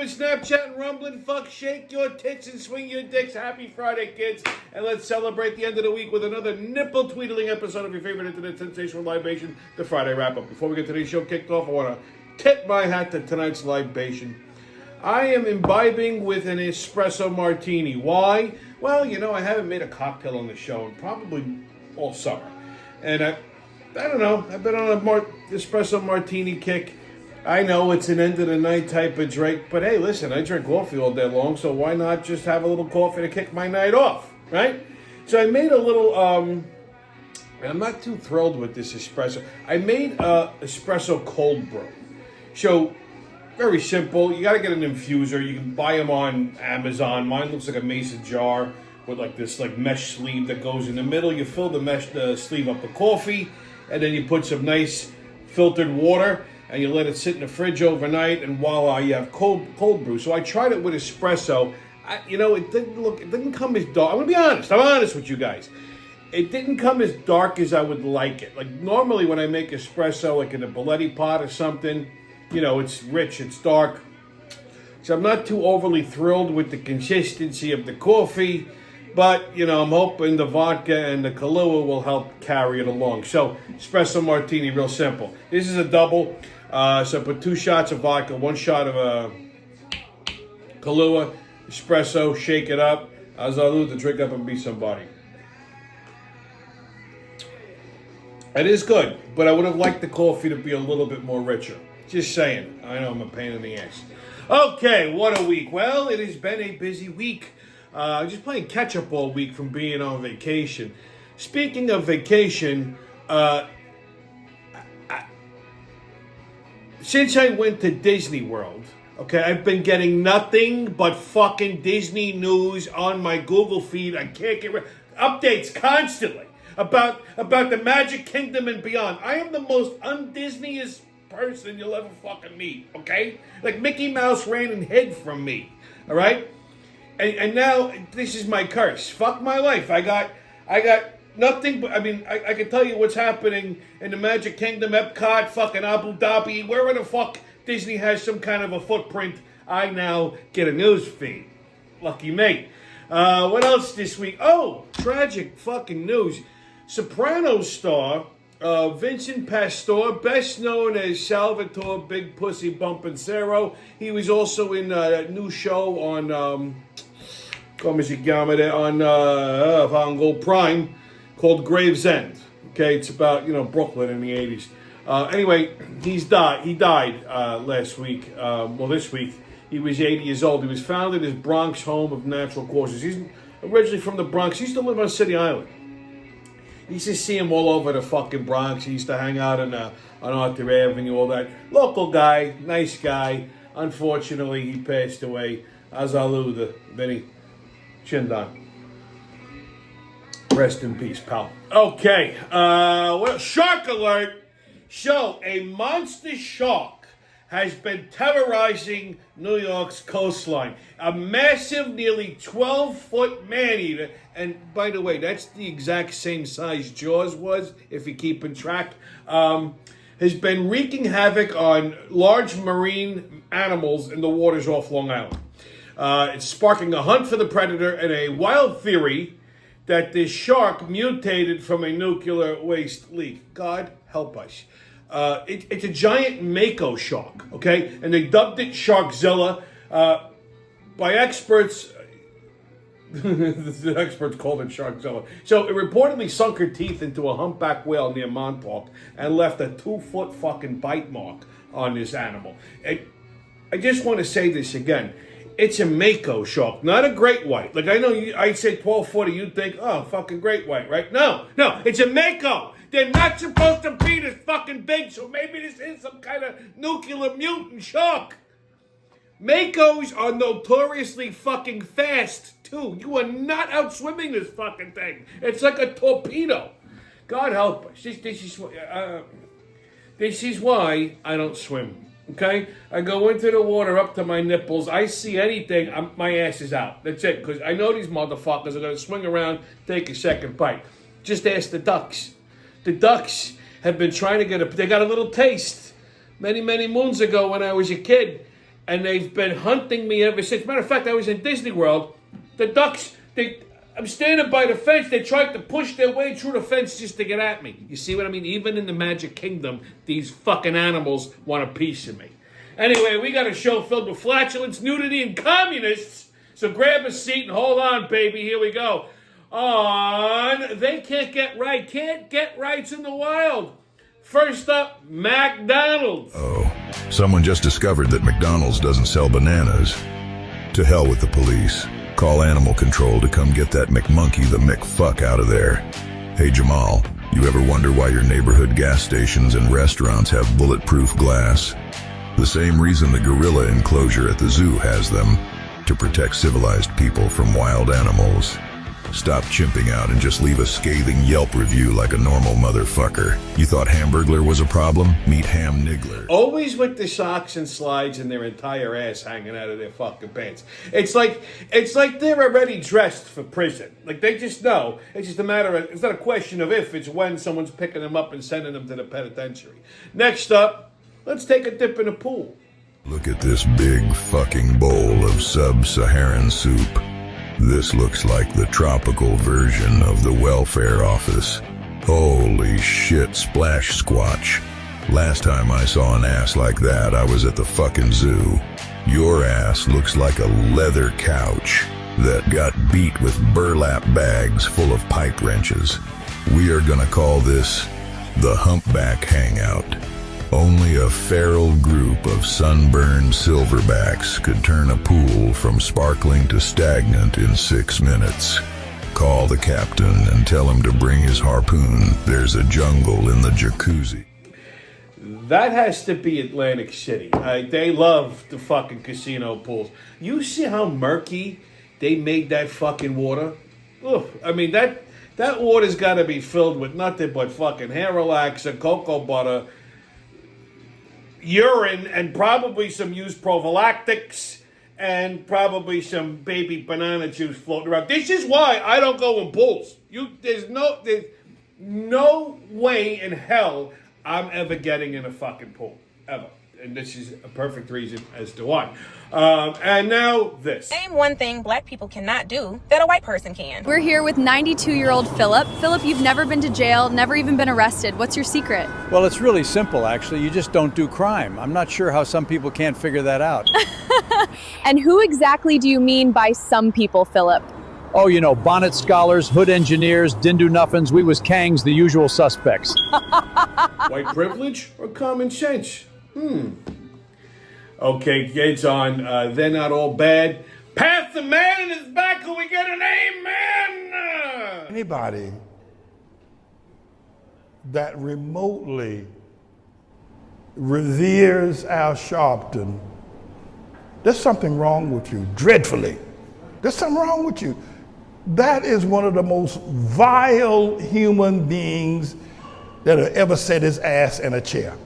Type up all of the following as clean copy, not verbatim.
and Snapchat and rumbling. Fuck, shake your tits and swing your dicks. Happy Friday, kids. And let's celebrate the end of the week with another nipple-tweedling episode of your favorite internet sensational libation, the Friday Wrap-Up. Before we get today's show kicked off, I want to tip my hat to tonight's libation. I am imbibing with an espresso martini. Why? Well, you know, I haven't made a cocktail on the show in probably all summer. And I don't know, I've been on a espresso martini kick. I know it's an end of the night type of drink, but hey, listen, I drink coffee all day long, so why not just have a little coffee to kick my night off, right? So I made a little, I'm not too thrilled with this espresso. I made espresso cold brew. So, very simple. You got to get an infuser. You can buy them on Amazon. Mine looks like a mason jar with like this like mesh sleeve that goes in the middle. You fill the sleeve up with coffee, and then you put some nice filtered water, and you let it sit in the fridge overnight, and voila, you have cold brew. So I tried it with espresso. It didn't come as dark. I'm gonna be honest. I'm honest with you guys. It didn't come as dark as I would like it. Like normally when I make espresso, like in a Belletti pot or something, it's rich, it's dark. So I'm not too overly thrilled with the consistency of the coffee, but, I'm hoping the vodka and the Kahlua will help carry it along. So, espresso martini, real simple. This is a double. So I put 2 shots of vodka, 1 shot of Kahlua, espresso, shake it up. Salud to drink up and be somebody. It is good, but I would have liked the coffee to be a little bit more richer. Just saying. I know I'm a pain in the ass. Okay, what a week. Well, it has been a busy week. Just playing catch-up all week from being on vacation. Speaking of vacation, since I went to Disney World, okay, I've been getting nothing but fucking Disney news on my Google feed. I can't get updates constantly about the Magic Kingdom and beyond. I am the most un-Disneyest person you'll ever fucking meet, okay? Like Mickey Mouse ran and hid from me, all right? And now this is my curse. Fuck my life. I got nothing but, I can tell you what's happening in the Magic Kingdom, Epcot, fucking Abu Dhabi, wherever the fuck Disney has some kind of a footprint, I now get a news feed. Lucky me. What else this week? Oh, tragic fucking news. Sopranos star Vincent Pastore, best known as Salvatore Big Pussy Bumpin' Cero. He was also in a new show on come si chiama on Gold Prime called Gravesend. Okay, it's about Brooklyn in the 80s. Anyway, he died last week. This week. He was 80 years old. He was found in his Bronx home of natural causes. He's originally from the Bronx. He used to live on City Island. You used to see him all over the fucking Bronx. He used to hang out on Arthur Avenue, all that. Local guy, nice guy. Unfortunately, he passed away. Salud, Vinny Chindan. Rest in peace, pal. Okay, shark alert. So, a monster shark has been terrorizing New York's coastline. A massive, nearly 12-foot man-eater, and by the way, that's the exact same size Jaws was, if you're keeping track, has been wreaking havoc on large marine animals in the waters off Long Island. It's sparking a hunt for the predator and a wild theory that this shark mutated from a nuclear waste leak. God help us. It's a giant mako shark, okay? And they dubbed it Sharkzilla. By experts, the experts called it Sharkzilla. So it reportedly sunk her teeth into a humpback whale near Montauk and left a 2-foot fucking bite mark on this animal. I just want to say this again. It's a mako shark, not a great white. Like I know I'd say 12-footer, you'd think, oh, fucking great white, right? No, it's a mako. They're not supposed to be this fucking big, so maybe this is some kind of nuclear mutant shark. Makos are notoriously fucking fast, too. You are not outswimming this fucking thing. It's like a torpedo. God help us. This is why I don't swim, okay? I go into the water up to my nipples. I see anything, my ass is out. That's it, because I know these motherfuckers are going to swing around, take a second bite. Just ask the ducks. The ducks have been trying to they got a little taste many, many moons ago when I was a kid. and they've been hunting me ever since. Matter of fact, I was in Disney World. The ducks, I'm standing by the fence. They tried to push their way through the fence just to get at me. You see what I mean? Even in the Magic Kingdom, these fucking animals want a piece of me. Anyway, we got a show filled with flatulence, nudity, and communists. So grab a seat and hold on, baby. Here we go. On They Can't Get Right. Can't get rights in the wild. First up, McDonald's. Oh, someone just discovered that McDonald's doesn't sell bananas. To hell with the police. Call animal control to come get that McMonkey the McFuck out of there. Hey Jamal, you ever wonder why your neighborhood gas stations and restaurants have bulletproof glass? The same reason the gorilla enclosure at the zoo has them, to protect civilized people from wild animals. Stop chimping out and just leave a scathing Yelp review like a normal motherfucker. You thought Hamburglar was a problem? Meet Ham Niggler. Always with the socks and slides and their entire ass hanging out of their fucking pants. It's like they're already dressed for prison. Like they just know. It's just a matter of, it's not a question of if, it's when someone's picking them up and sending them to the penitentiary. Next up, let's take a dip in a pool. Look at this big fucking bowl of sub-Saharan soup. This looks like the tropical version of the welfare office. Holy shit, splash squatch. Last time I saw an ass like that, I was at the fucking zoo. Your ass looks like a leather couch that got beat with burlap bags full of pipe wrenches. We are gonna call this the Humpback Hangout. Only a feral group of sunburned silverbacks could turn a pool from sparkling to stagnant in 6 minutes. Call the captain and tell him to bring his harpoon. There's a jungle in the jacuzzi. That has to be Atlantic City. They love the fucking casino pools. You see how murky they made that fucking water? Ugh. I mean, that water's got to be filled with nothing but fucking hair relaxer, cocoa butter, urine, and probably some used prophylactics, and probably some baby banana juice floating around. This is why I don't go in pools. There's no way in hell I'm ever getting in a fucking pool. Ever. And this is a perfect reason as to why. And now this. Name one thing black people cannot do that a white person can. We're here with 92-year-old Philip. Philip, you've never been to jail, never even been arrested. What's your secret? Well, it's really simple, actually. You just don't do crime. I'm not sure how some people can't figure that out. And who exactly do you mean by some people, Philip? Oh, you know, bonnet scholars, hood engineers, dindu nuffins, we was kangs, the usual suspects. White privilege or common sense? Okay, kids, on They're Not All Bad. Pastor Man is back. Can we get an amen? Anybody that remotely reveres Al Sharpton, there's something wrong with you, dreadfully. There's something wrong with you. That is one of the most vile human beings that have ever set his ass in a chair.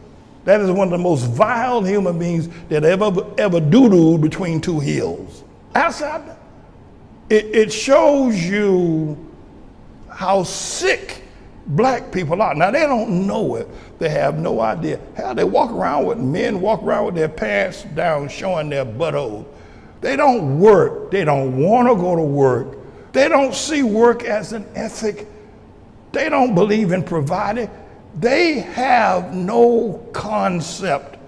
That is one of the most vile human beings that ever doo-dooed between two hills. Outside, it shows you how sick black people are. Now, they don't know it. They have no idea. Hell, men walk around with their pants down, showing their butthole. They don't work. They don't want to go to work. They don't see work as an ethic. They don't believe in providing. They have no concept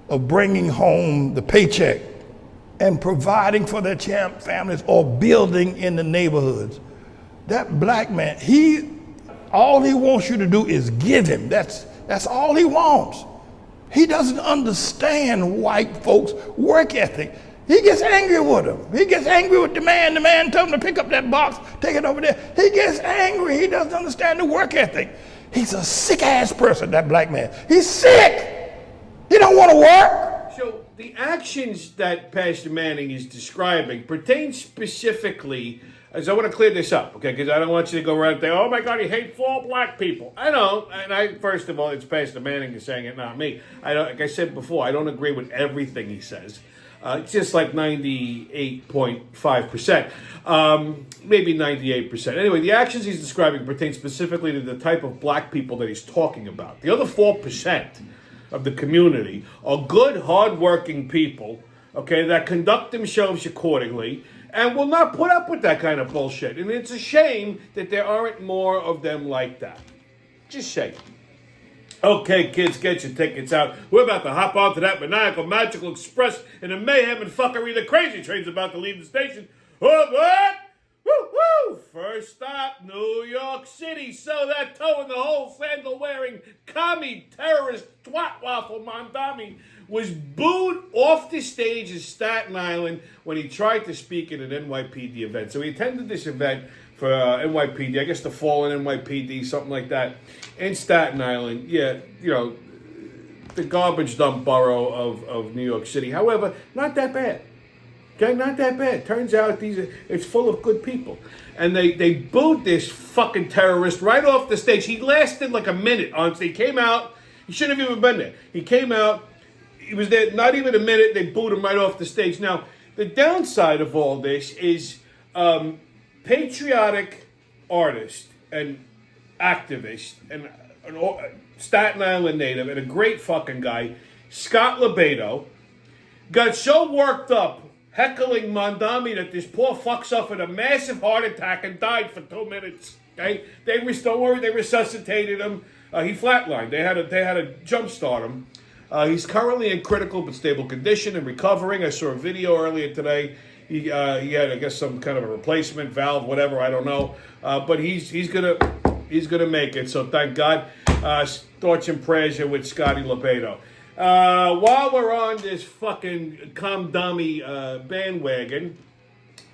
of bringing home the paycheck and providing for their families or building in the neighborhoods. That black man, all he wants you to do is give him. That's all he wants. He doesn't understand white folks' work ethic. He gets angry with him. He gets angry with the man. The man tells him to pick up that box, take it over there. He gets angry. He doesn't understand the work ethic. He's a sick-ass person, that black man. He's sick. He don't want to work. So the actions that Pastor Manning is describing pertain specifically, as I want to clear this up, okay, because I don't want you to go around there, oh my God, he hates all black people. I know, and first of all, it's Pastor Manning who's saying it, not me. Like I said before, I don't agree with everything he says. It's just like 98.5%, maybe 98%. Anyway, the actions he's describing pertain specifically to the type of black people that he's talking about. The other 4% of the community are good, hardworking people okay, that conduct themselves accordingly and will not put up with that kind of bullshit. And it's a shame that there aren't more of them like that. Just saying. Okay, kids, get your tickets out. We're about to hop onto that maniacal, magical express in the mayhem and fuckery. The crazy train's about to leave the station. What? Woo! First stop, New York City. So that toe in the hole, sandal-wearing, commie, terrorist, twat waffle Mondami was booed off the stage in Staten Island when he tried to speak at an NYPD event. So he attended this event for NYPD, I guess the fallen NYPD, something like that, in Staten Island. Yeah, you know, the garbage dump borough of New York City. However, not that bad. Okay, not that bad. Turns out it's full of good people. And they booed this fucking terrorist right off the stage. He lasted like a minute on stage. He came out. He shouldn't have even been there. He came out. He was there not even a minute. They booed him right off the stage. Now, the downside of all this is patriotic artist and activist and an Staten Island native and a great fucking guy, Scott Lebedo, got so worked up heckling Mondami that this poor fuck suffered a massive heart attack and died for 2 minutes. Okay, don't worry, they resuscitated him. He flatlined. They had to jumpstart him. He's currently in critical but stable condition and recovering. I saw a video earlier today. He had, I guess, some kind of a replacement valve, whatever, I don't know. But he's gonna make it. So thank God. Thoughts and prayers here with Scotty Lebedo. While we're on this fucking Comdami bandwagon,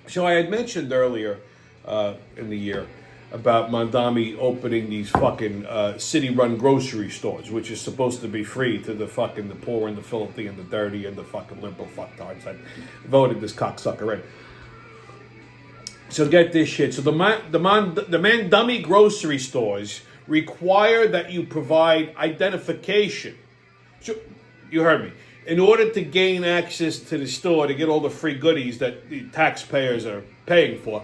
so I had mentioned earlier in the year about Mondami opening these fucking city-run grocery stores, which is supposed to be free to the poor and the filthy and the dirty and the fucking liberal fucktards that voted this cocksucker in. So get this shit. So the Mondami grocery stores require that you provide identification. So, you heard me. In order to gain access to the store, to get all the free goodies that the taxpayers are paying for,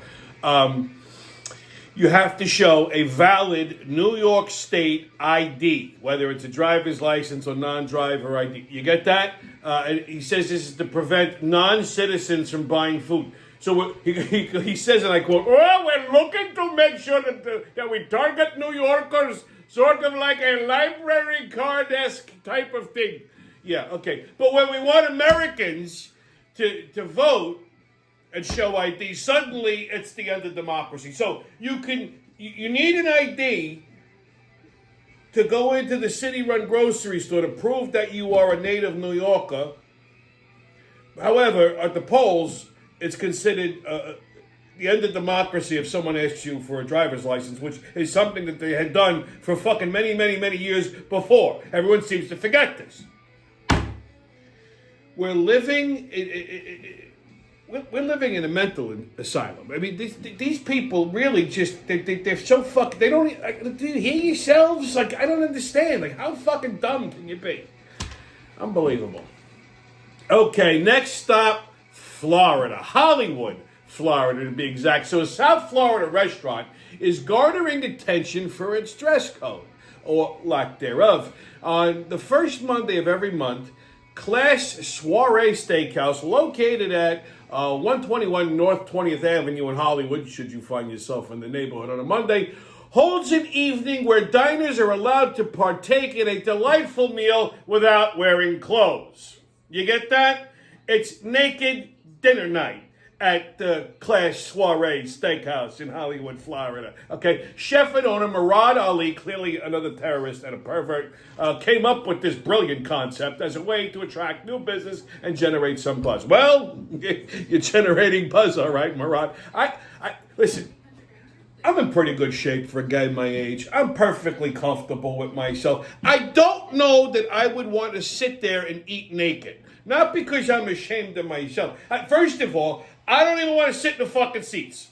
you have to show a valid New York State ID, whether it's a driver's license or non-driver ID. You get that? And he says this is to prevent non-citizens from buying food. So he says, and I quote, "Well, we're looking to make sure that we target New Yorkers, sort of like a library card-esque type of thing." Yeah, okay. But when we want Americans to vote and show ID, suddenly it's the end of democracy. So you need an ID to go into the city-run grocery store to prove that you are a native New Yorker. However, at the polls, it's considered the end of democracy if someone asks you for a driver's license, which is something that they had done for fucking many, many, many years before. Everyone seems to forget this. We're living in a mental asylum. I mean, these people really just, they're so fucking, they don't, do you hear yourselves? Like, I don't understand. Like, how fucking dumb can you be? Unbelievable. Okay, next stop, Florida. Hollywood, Florida to be exact. So a South Florida restaurant is garnering attention for its dress code, or lack thereof. On the first Monday of every month, Class Soiree Steakhouse, located at 121 North 20th Avenue in Hollywood, should you find yourself in the neighborhood on a Monday, holds an evening where diners are allowed to partake in a delightful meal without wearing clothes. You get that? It's naked dinner night at the Class Soiree Steakhouse in Hollywood, Florida. Okay, chef and owner Murad Ali, clearly another terrorist and a pervert, came up with this brilliant concept as a way to attract new business and generate some buzz. Well, you're generating buzz, all right, Murad. Listen, I'm in pretty good shape for a guy my age. I'm perfectly comfortable with myself. I don't know that I would want to sit there and eat naked. Not because I'm ashamed of myself. First of all, I don't even want to sit in the fucking seats.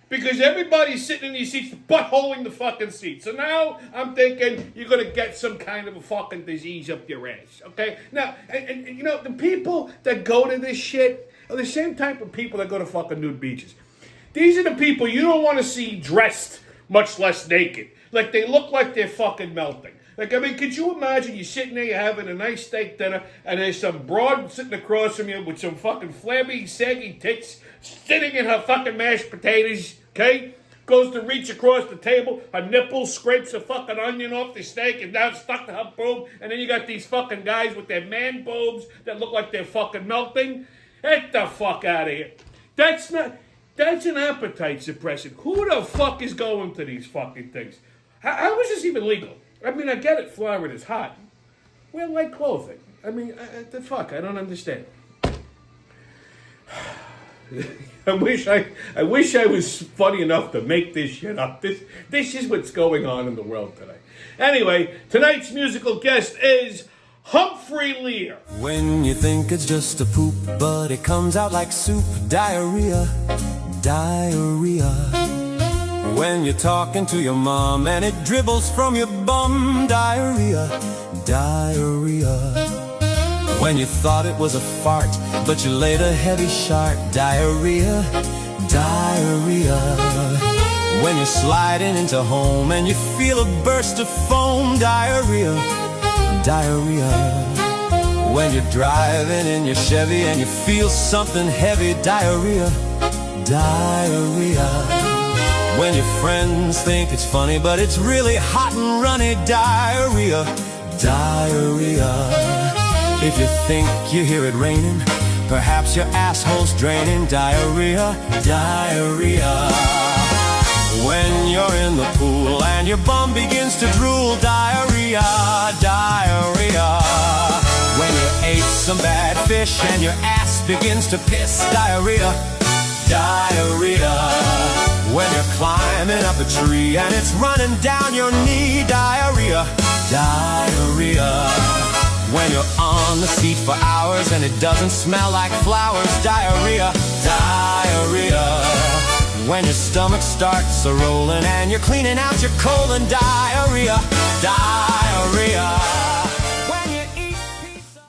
Because everybody's sitting in these seats, buttholing the fucking seats. So now I'm thinking you're going to get some kind of a fucking disease up your ass. Okay? Now, and you know, the people that go to this shit are the same type of people that go to fucking nude beaches. These are the people you don't want to see dressed, much less naked. Like they look like they're fucking melting. Like, I mean, could you imagine you're sitting there, you're having a nice steak dinner, and there's some broad sitting across from you with some fucking flabby, saggy tits sitting in her fucking mashed potatoes, okay? Goes to reach across the table, her nipple scrapes a fucking onion off the steak, and now it's stuck to her boob, and then you got these fucking guys with their man boobs that look like they're fucking melting. Get the fuck out of here. That's an appetite suppressant. Who the fuck is going to these fucking things? How is this even legal? I mean, I get it, Florida's hot. Wear light clothing. I mean, the fuck, I don't understand. I wish I was funny enough to make this shit up. This is what's going on in the world today. Anyway, tonight's musical guest is Humphrey Lear. When you think it's just a poop, but it comes out like soup, diarrhea, diarrhea. When you're talking to your mom and it dribbles from your bum, diarrhea, diarrhea. When you thought it was a fart, but you laid a heavy shark, diarrhea, diarrhea. When you're sliding into home and you feel a burst of foam, diarrhea, diarrhea. When you're driving in your Chevy and you feel something heavy, diarrhea, diarrhea. When your friends think it's funny, but it's really hot and runny, diarrhea, diarrhea. If you think you hear it raining, perhaps your asshole's draining, diarrhea, diarrhea. When you're in the pool and your bum begins to drool, diarrhea, diarrhea. When you ate some bad fish and your ass begins to piss, diarrhea, diarrhea. When you're climbing up a tree and it's running down your knee, diarrhea, diarrhea. When you're on the seat for hours and it doesn't smell like flowers, diarrhea, diarrhea. When your stomach starts a-rolling and you're cleaning out your colon, diarrhea, diarrhea. When you eat pizza.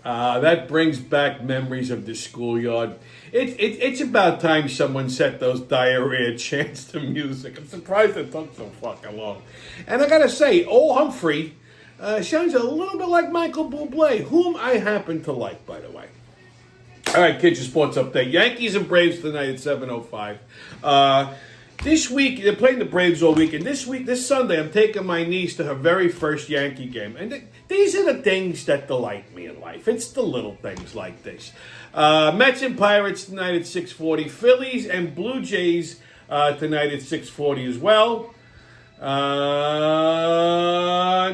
That brings back memories of the schoolyard. It's about time someone set those diarrhea chants to music. I'm surprised it took so fucking long. And I gotta say, old Humphrey sounds a little bit like Michael Bublé, whom I happen to like, by the way. All right, kids, your sports update. Yankees and Braves tonight at 7:05. This week, they're playing the Braves all weekend. This Sunday, I'm taking my niece to her very first Yankee game. And these are the things that delight me in life. It's the little things like this. Mets and Pirates tonight at 6:40. Phillies and Blue Jays tonight at 6:40 as well.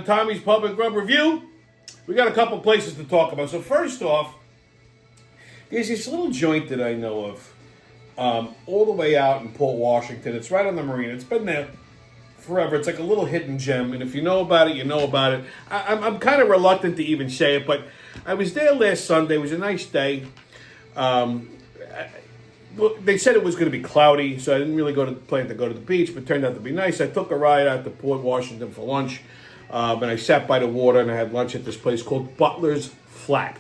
Tommy's Public Grub Review. We got a couple places to talk about. So first off, there's this little joint that I know of all the way out in Port Washington. It's right on the marina. It's been there forever. It's like a little hidden gem, and if you know about it, you know about it. I'm kind of reluctant to even say it, but I was there last Sunday. It was a nice day. They said it was going to be cloudy, so I didn't really plan to go to the beach, but it turned out to be nice. I took a ride out to Port Washington for lunch, and I sat by the water, and I had lunch at this place called Butler's Flat.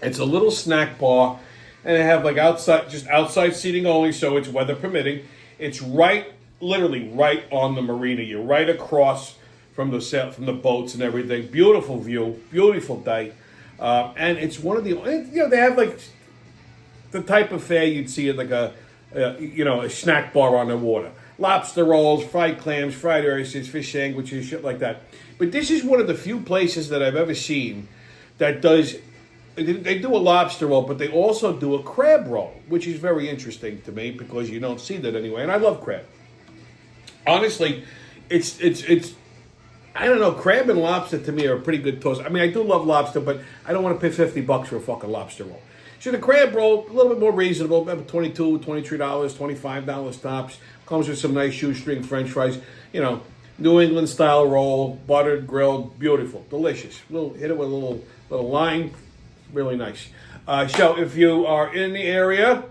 It's a little snack bar, and they have like outside seating only, so it's weather permitting. It's literally right on the marina. You're right across from the boats and everything. Beautiful view, beautiful day, and it's one of the they have like the type of fare you'd see at like a snack bar on the water. Lobster rolls, fried clams, fried oysters, fish sandwiches, shit like that. But this is one of the few places that I've ever seen that does. They do a lobster roll, but they also do a crab roll, which is very interesting to me because you don't see that anyway. And I love crab. Honestly, it's I don't know. Crab and lobster to me are a pretty good toast. I mean, I do love lobster, but I don't want to pay $50 for a fucking lobster roll. So the crab roll, a little bit more reasonable, about $22, $23, $25 tops. Comes with some nice shoestring French fries. New England style roll, buttered, grilled, beautiful, delicious. Hit it with a little lime. Really nice. So if you are in the area,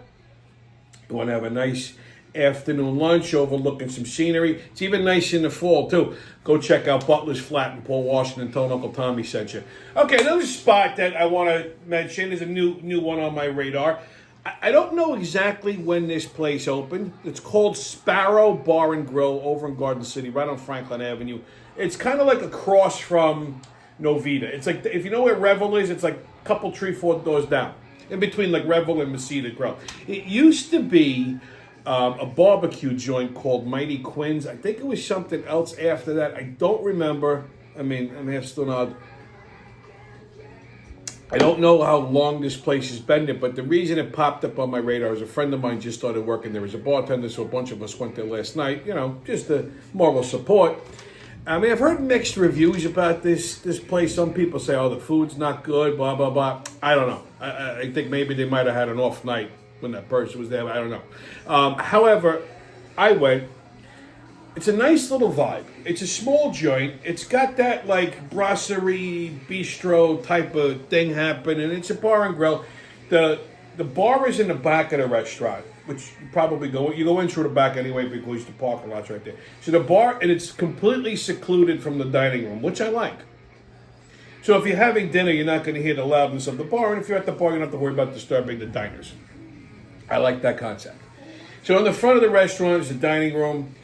you want to have a nice afternoon lunch overlooking some scenery. It's even nice in the fall, too. Go check out Butler's Flat in Port Washington. Tell Uncle Tommy sent you. Okay, another spot that I want to mention is a new one on my radar. I don't know exactly when this place opened. It's called Sparrow Bar and Grill over in Garden City, right on Franklin Avenue. It's kind of like across from Novita. It's like, if you know where Revel is, it's like a couple, 3-4 doors down. In between like Revel and Mesita Grill. It used to be a barbecue joint called Mighty Quinn's. I think it was something else after that. I don't remember. I mean, I'm half still nod. I don't know how long this place has been there, but the reason it popped up on my radar is a friend of mine just started working there as a bartender, so a bunch of us went there last night, you know, just the moral support. I mean, I've heard mixed reviews about this place. Some people say, oh, the food's not good, blah, blah, blah. I don't know. I think maybe they might have had an off night when that person was there. I don't know. However, I went. It's a nice little vibe. It's a small joint. It's got that like brasserie, bistro type of thing happening. It's a bar and grill. The bar is in the back of the restaurant, which you probably go in through the back anyway because the parking lot's right there. So the bar, and it's completely secluded from the dining room, which I like. So if you're having dinner, you're not going to hear the loudness of the bar, and if you're at the bar, you don't have to worry about disturbing the diners. I like that concept. So in the front of the restaurant is the dining room.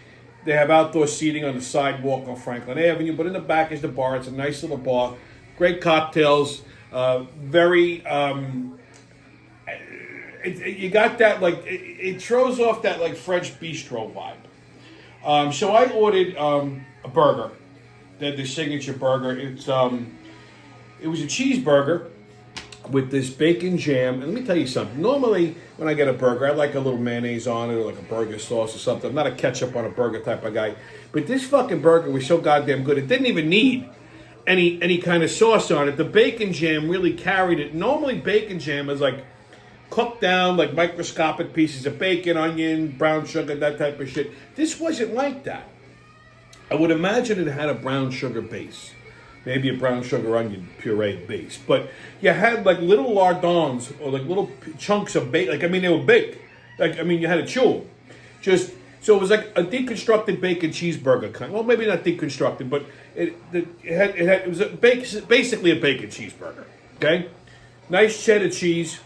They have outdoor seating on the sidewalk on Franklin Avenue, but in the back is the bar. It's a nice little bar. Great cocktails. Very... you got that, like, it throws off that, like, French bistro vibe. So I ordered a burger. The signature burger. It was a cheeseburger with this bacon jam. And let me tell you something. Normally, when I get a burger, I like a little mayonnaise on it or like a burger sauce or something. I'm not a ketchup on a burger type of guy. But this fucking burger was so goddamn good. It didn't even need any kind of sauce on it. The bacon jam really carried it. Normally, bacon jam is like cooked down, like microscopic pieces of bacon, onion, brown sugar, that type of shit. This wasn't like that. I would imagine it had a brown sugar base. Maybe a brown sugar onion puree base. But you had like little lardons or like little chunks of bacon. Like, I mean, they were big. Like, I mean, you had to chew them. So it was like a deconstructed bacon cheeseburger kind. Well, maybe not deconstructed, but it was basically a bacon cheeseburger. Okay? Nice cheddar cheese.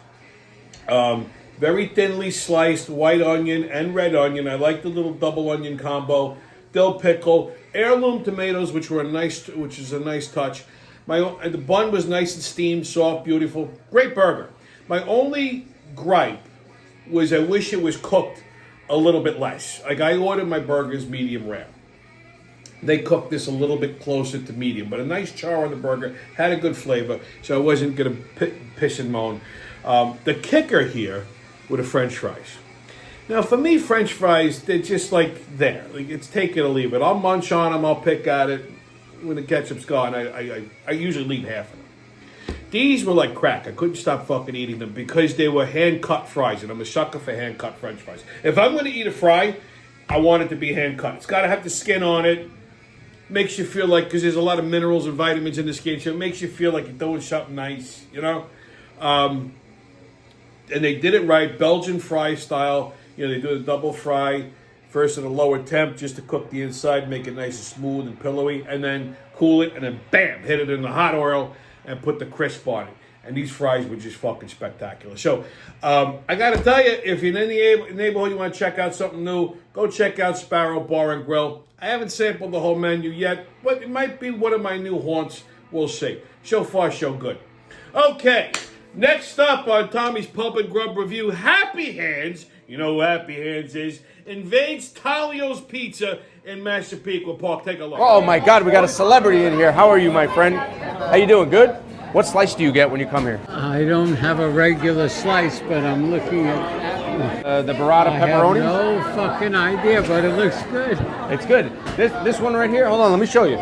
Very thinly sliced white onion and red onion. I like the little double onion combo. Dill pickle, heirloom tomatoes, which is a nice touch. The bun was nice and steamed, soft, beautiful. Great burger. My only gripe was I wish it was cooked a little bit less. Like, I ordered my burgers medium rare. They cooked this a little bit closer to medium, but a nice char on the burger, had a good flavor, so I wasn't gonna piss and moan. The kicker here were the French fries. Now, for me, French fries, they're just like there. Like, it's take it or leave it. I'll munch on them. I'll pick at it. When the ketchup's gone, I usually leave half of them. These were like crack. I couldn't stop fucking eating them because they were hand-cut fries, and I'm a sucker for hand-cut French fries. If I'm going to eat a fry, I want it to be hand-cut. It's got to have the skin on it. Makes you feel like, because there's a lot of minerals and vitamins in the skin, so it makes you feel like you're doing something nice, you know? And they did it right, Belgian fry style. You know, they do the double fry, first at a lower temp, just to cook the inside, make it nice and smooth and pillowy, and then cool it, and then bam, hit it in the hot oil, and put the crisp on it. And these fries were just fucking spectacular. So, I gotta tell you, if you're in the neighborhood, you want to check out something new, go check out Sparrow Bar and Grill. I haven't sampled the whole menu yet, but it might be one of my new haunts. We'll see. So far, so good. Okay, next up on Tommy's Pub and Grub Review, Happy Hands. You know who Happy Hands is. Invades Talio's Pizza in Massapequa Park. Take a look. Oh my God, we got a celebrity in here. How are you, my friend? How you doing? Good? What slice do you get when you come here? I don't have a regular slice, but I'm looking at the burrata pepperoni? I have no fucking idea, but it looks good. It's good. This one right here, hold on, let me show you.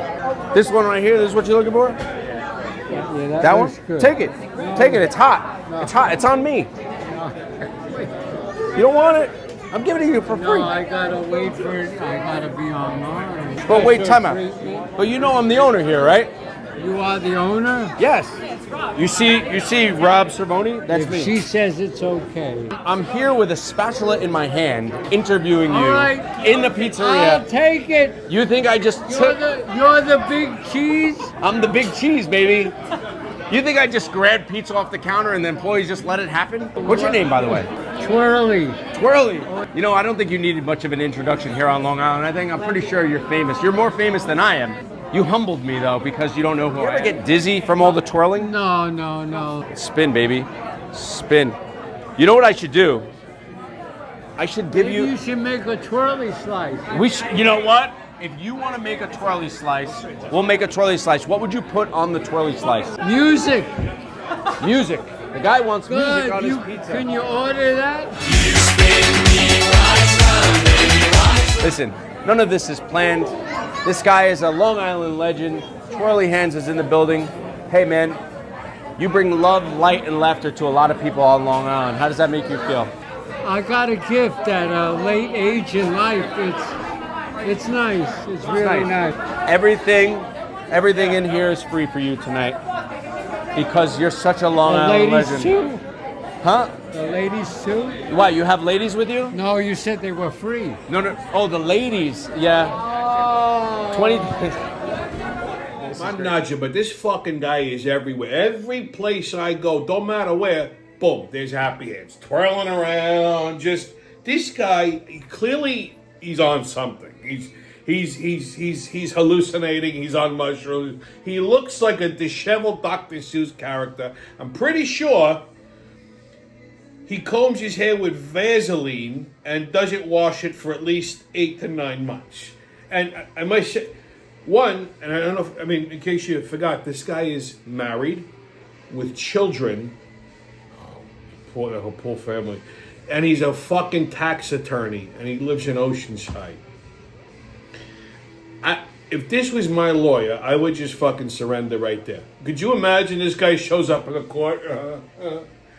This one right here, this is what you're looking for? Yeah, that one? Good. Take it. No. Take it. It's hot. No. It's hot. It's on me. You don't want it? I'm giving it to you for free. No, I gotta wait for it. I gotta be online. But wait, time out. But you know I'm the owner here, right? You are the owner? Yes. You see Rob Cervoni? That's if me. She says it's okay. I'm here with a spatula in my hand, interviewing you All right. in the pizzeria. I'll take it. You think I just took... You're the big cheese? I'm the big cheese, baby. You think I just grabbed pizza off the counter and the employees just let it happen? What's your name, by the way? Twirly. Twirly. You know, I don't think you needed much of an introduction here on Long Island. I'm pretty sure you're famous. You're more famous than I am. You humbled me, though, because you don't know who I am. You ever get dizzy from all the twirling? No. Spin, baby. Spin. You know what I should do? I should give Maybe you should make a twirly slice. You know what? If you want to make a twirly slice, we'll make a twirly slice. What would you put on the twirly slice? Music. Music. The guy wants music Good. on his pizza. Can you order that? Listen, none of this is planned. This guy is a Long Island legend. Twirly Hands is in the building. Hey, man, you bring love, light, and laughter to a lot of people on Long Island. How does that make you feel? I got a gift at a late age in life. It's nice. It's really nice. Everything in here is free for you tonight because you're such a Long Island legend. The ladies too? Huh? The ladies too? What, you have ladies with you? No, you said they were free. No. Oh, the ladies. Yeah. Oh. 20. I'm not you, but this fucking guy is everywhere. Every place I go, don't matter where, boom, there's Happy Hands twirling around. Just this guy, clearly, he's on something. He's hallucinating. He's on mushrooms. He looks like a disheveled Dr. Seuss character. I'm pretty sure he combs his hair with Vaseline and doesn't wash it for at least 8 to 9 months. And I must say, one, and I don't know if, in case you forgot, this guy is married with children. Oh, her poor family. And he's a fucking tax attorney, and he lives in Oceanside. If this was my lawyer, I would just fucking surrender right there. Could you imagine this guy shows up in a court?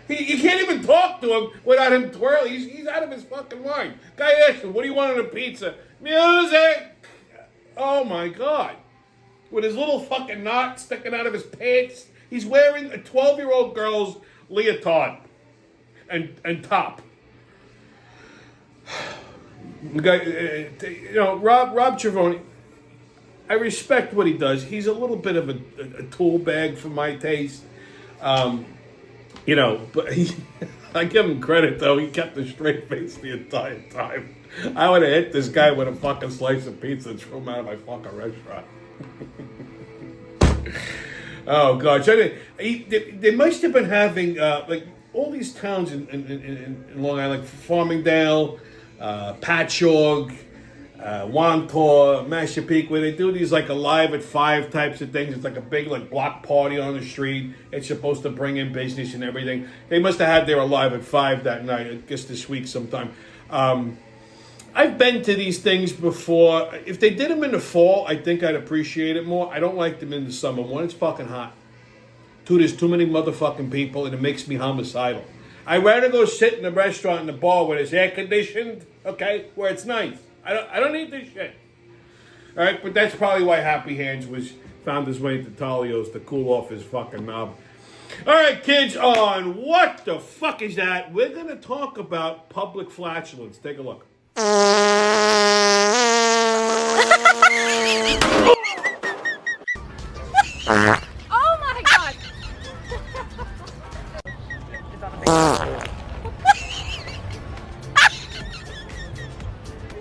You can't even talk to him without him twirling. He's out of his fucking mind. Guy asks him, what do you want on a pizza? Music! Oh my God. With his little fucking knot sticking out of his pants. He's wearing a 12-year-old girl's leotard and top. The guy, Rob Trevoni, I respect what he does. He's a little bit of a tool bag for my taste. But I give him credit, though. He kept a straight face the entire time. I would have hit this guy with a fucking slice of pizza and threw him out of my fucking restaurant. Oh, gosh. They must have been having, all these towns in Long Island, like Farmingdale, Patchogue, Wantor, Massapequa, where they do these like Alive at 5 types of things. It's like a big block party on the street. It's supposed to bring in business and everything. They must have had their Alive at 5 that night, I guess this week sometime. I've been to these things before. If they did them in the fall, I think I'd appreciate it more. I don't like them in the summer. One, it's fucking hot. Two, there's too many motherfucking people and it makes me homicidal. I'd rather go sit in a restaurant in the bar where it's air conditioned, okay, where it's nice. I don't need this shit. All right, but that's probably why Happy Hands found his way to Talio's to cool off his fucking knob. All right, kids, on What the Fuck Is That? We're going to talk about public flatulence. Take a look. Oh my God!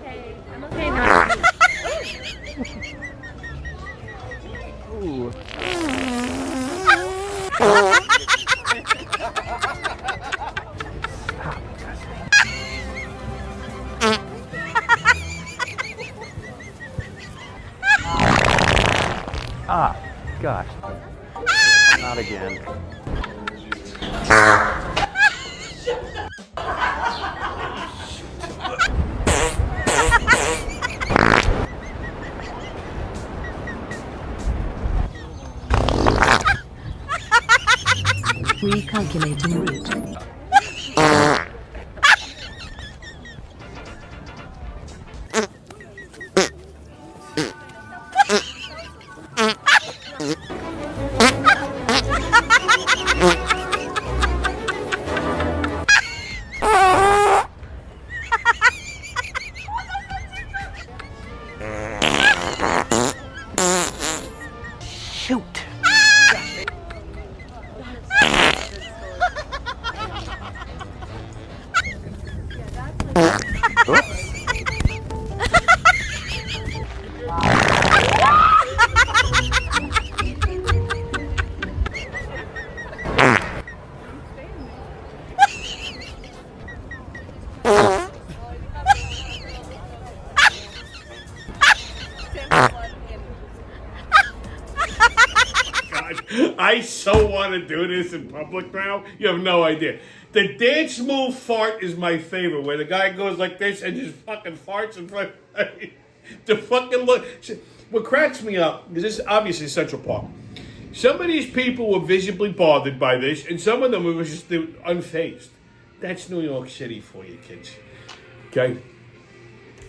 Hey, I'm okay now. Ooh. Ah, gosh. Not again. Recalculating route. I so want to do this in public now. You have no idea. The dance move fart is my favorite, where the guy goes like this and just fucking farts in front of me. The fucking look. What cracks me up is this is obviously Central Park. Some of these people were visibly bothered by this, and some of them were just unfazed. That's New York City for you, kids. Okay?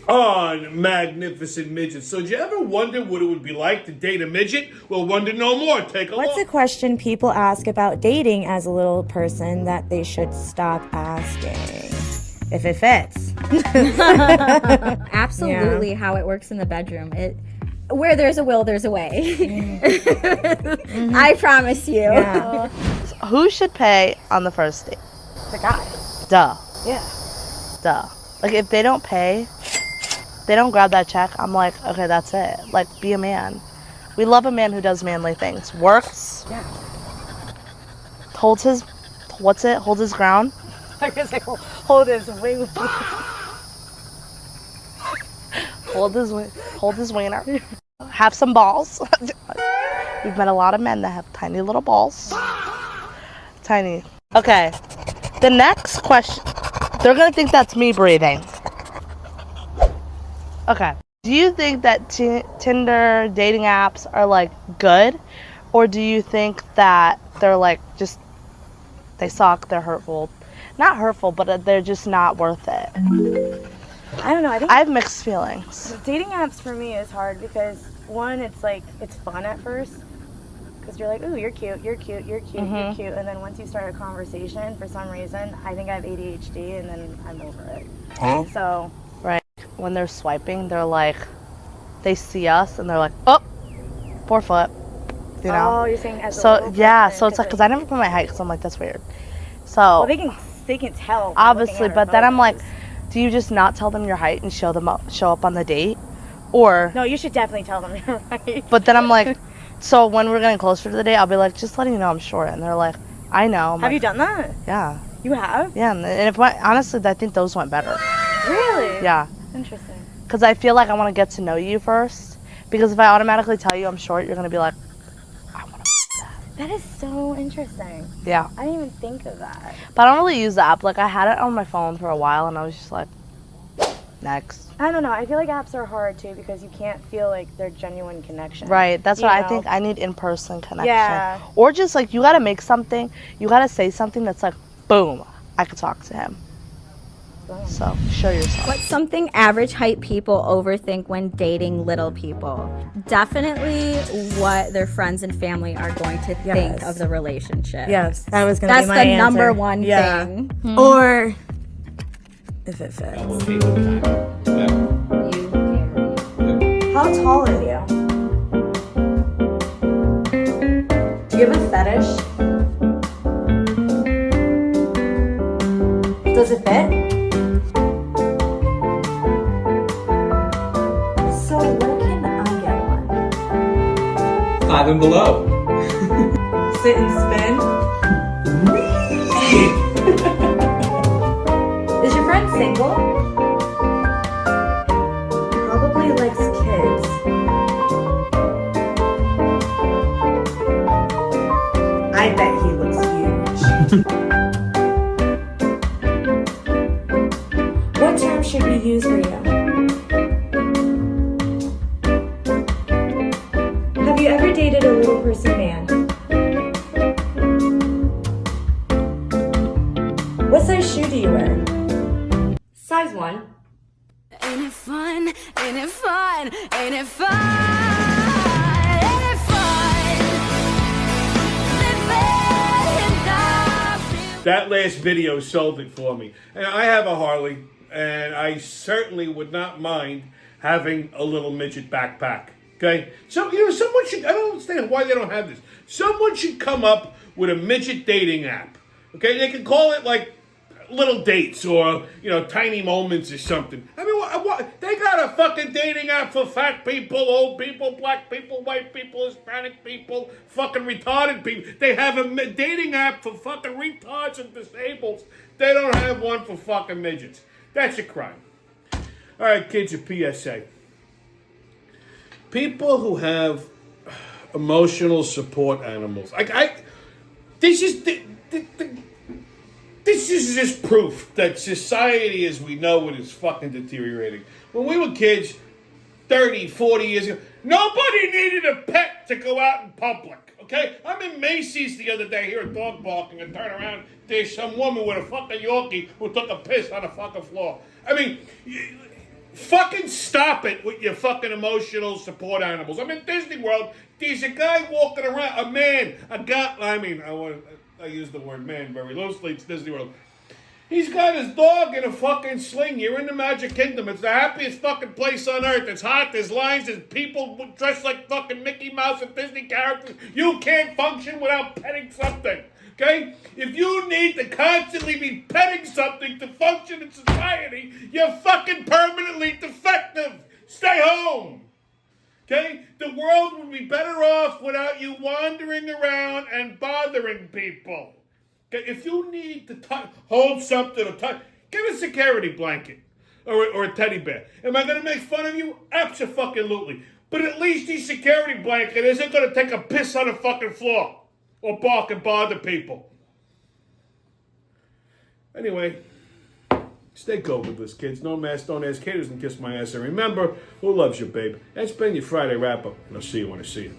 On Magnificent Midgets. So did you ever wonder what it would be like to date a midget? Well, wonder no more. Take a look. What's a question people ask about dating as a little person that they should stop asking? If it fits. Absolutely how it works in the bedroom. Where there's a will, there's a way. I promise you. Yeah. Who should pay on the first date? The guy. Duh. Yeah. Duh. Like, if they don't pay, they don't grab that check, I'm like, okay, that's it. Like, be a man. We love a man who does manly things. Works. Yeah. Holds his, holds his ground. I was gonna say, hold his wing. Hold his wiener. Have some balls. We've met a lot of men that have tiny little balls. Tiny. Okay. The next question. They're gonna think that's me breathing. Okay. Do you think that Tinder dating apps are like good, or do you think that they're like just they suck, they're hurtful? Not hurtful, but they're just not worth it. I don't know. I have mixed feelings. Dating apps for me is hard because one, it's like it's fun at first because you're like, ooh, you're cute, you're cute, you're cute, you're cute, and then once you start a conversation, for some reason, I think I have ADHD, and then I'm over it. Huh? So. Right. When they're swiping, they're like, they see us and they're like, oh, 4 foot, you know? Oh, you're saying as a so little yeah, person, so it's like, because I never put my height, because I'm like, that's weird. So well, they can tell. Obviously, but then I'm like, do you just not tell them your height and show up on the date, or? No, you should definitely tell them your height. But then I'm like, so when we're getting closer to the date, I'll be like, just letting you know I'm short, and they're like, I know. Have you done that? Yeah. You have? Yeah, and if honestly, I think those went better. Really? Yeah. Interesting. Because I feel like I want to get to know you first. Because if I automatically tell you I'm short, you're going to be like, I want to that is so interesting. Yeah. I didn't even think of that. But I don't really use the app. Like, I had it on my phone for a while, and I was just like, next. I don't know. I feel like apps are hard, too, because you can't feel like they're genuine connection. Right. That's what I think. I need in-person connection. Yeah. Or just, like, you got to make something. You got to say something that's like, boom, I could talk to him. So, show yourself. What's something average height people overthink when dating little people? Definitely what their friends and family are going to think of the relationship. Yes, that was going to be my That's the answer. number one thing. Or if it fits. How tall are you? Do you have a fetish? Does it fit? So where can I get one? 5 and below. Sit and spin? Is your friend single? Probably likes kids. I bet he looks huge. What term should we use for you? Have you ever dated a little person man? What size shoe do you wear? Size 1. Ain't it fun? Ain't it fun? Ain't it fun? Ain't it fun? That last video sold it for me. And I have a Harley, and I certainly would not mind having a little midget backpack. Okay? So, someone should, I don't understand why they don't have this. Someone should come up with a midget dating app. Okay? They could call it like Little Dates or, Tiny Moments or something. I mean, what? They got a fucking dating app for fat people, old people, black people, white people, Hispanic people, fucking retarded people. They have a dating app for fucking retards and disabled. They don't have one for fucking midgets. That's a crime. All right, kids, a PSA. People who have emotional support animals. This is this is just proof that society as we know it is fucking deteriorating. When we were kids, 30, 40 years ago, nobody needed a pet to go out in public, okay? I'm in Macy's the other day, hear a dog barking, and turn around, there's some woman with a fucking Yorkie who took a piss on the fucking floor. I mean, fucking stop it with your fucking emotional support animals. I'm in Disney World, there's a guy walking around, I use the word man very loosely, it's Disney World. He's got his dog in a fucking sling. You're in the Magic Kingdom. It's the happiest fucking place on earth. It's hot, there's lines, there's people dressed like fucking Mickey Mouse and Disney characters. You can't function without petting something, okay? If you need to constantly be petting something to function in society, you're fucking permanently defective. Stay home. Okay? The world would be better off without you wandering around and bothering people. Okay? If you need to hold something or touch, get a security blanket or a teddy bear. Am I going to make fun of you? Abso-fucking-lutely. But at least the security blanket isn't going to take a piss on the fucking floor or bark and bother people. Anyway, stay cool with this, kids. No mask, don't ask haters, and kiss my ass. And remember, who loves you, babe? That's been your Friday wrap-up, and I'll see you when I see you.